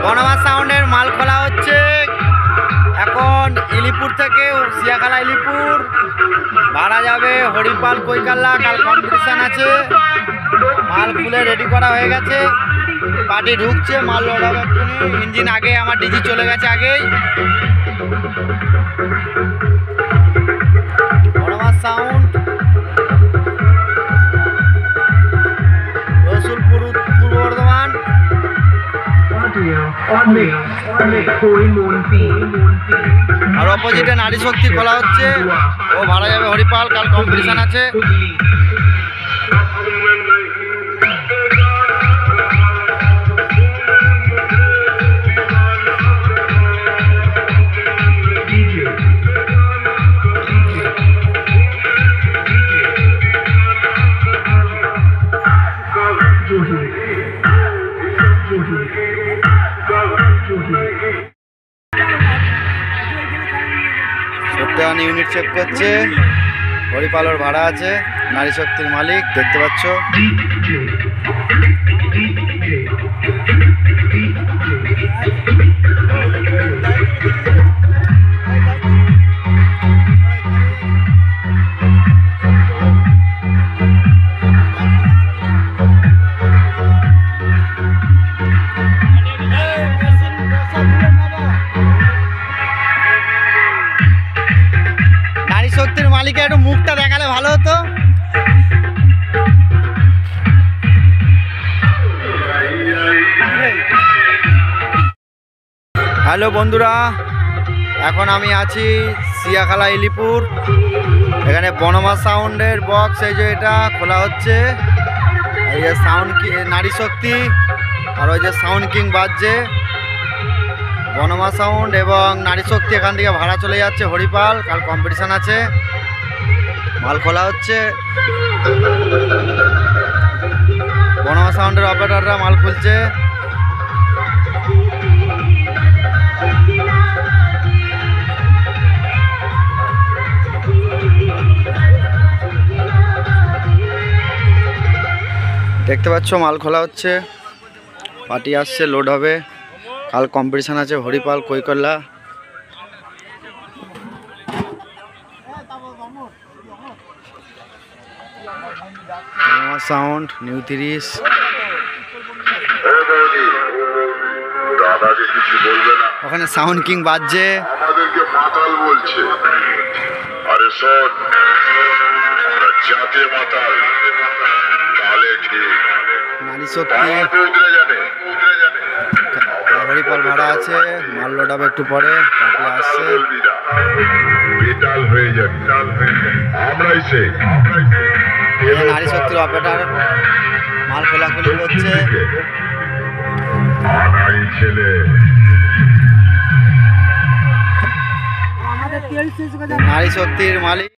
বনমাস সাউন্ডের মাল খোলা হচ্ছে এখন ইলিপুর থেকে সিয়াখালা ইলিপুর ভাড়া যাবে হরিপাল কৈকাল্লা। কাল কম্পিটিশান আছে, মাল খুলে রেডি করা হয়ে গেছে, পার্টি ঢুকছে, মাল লোড হবে। ইঞ্জিন আগে আমার ডিজি চলে গেছে আগেই। বনমাস সাউন্ড রসুলপুর পূর্ব বর্ধমান। আর অপোজিটে নারী শক্তি খোলা হচ্ছে, ও ভাড়া যাবে হরিপাল। কাল কম্পিটিশান আছে। ইউনিট চেক করছে, হরিপালের ভাড়া আছে, নারী শক্তির মালিক দেখতে পাচ্ছ। শক্তির মালিকের একটু মুখটা দেখালে ভালো হতো। হ্যালো বন্ধুরা, এখন আমি আছি সিয়াখালা ইলিপুর। এখানে বনমাস সাউন্ডের বক্স, এই যে এটা খোলা হচ্ছে। এই যে সাউন্ড নারী শক্তি আর ওই যে সাউন্ড কিং বাজছে। বনমাস সাউন্ড এবং নারী শক্তি এখান থেকে ভাড়া চলে যাচ্ছে হরিপাল। কাল কম্পিটিশান আছে, মাল খোলা হচ্ছে। বনমাস সাউন্ডের অপারেটররা মাল খুলছে। দেখতে পাচ্ছ মাল খোলা হচ্ছে, পার্টি আসছে, লোড হবে। কাল কম্পিটিশান আছে হরিপাল কৈকাল্লা। Sound new 30। ওখানে সাউন্ড কিং বাজছে। আমাদেরকে মাতাল বলছে। আরে শোন, আমরা জাতীয় মাতাল। তাহলে ঠিক নারী শক্তি হরিপাল ভাড়া আছে, মাল লোড হবে একটু পরে, পার্টি আসছে। বেতাল হয়ে যাবে, আমরাই সেই নারী শক্তির অপারেটর মাল খোলাখুলি করছে। ছেলে নারী শক্তির মালিক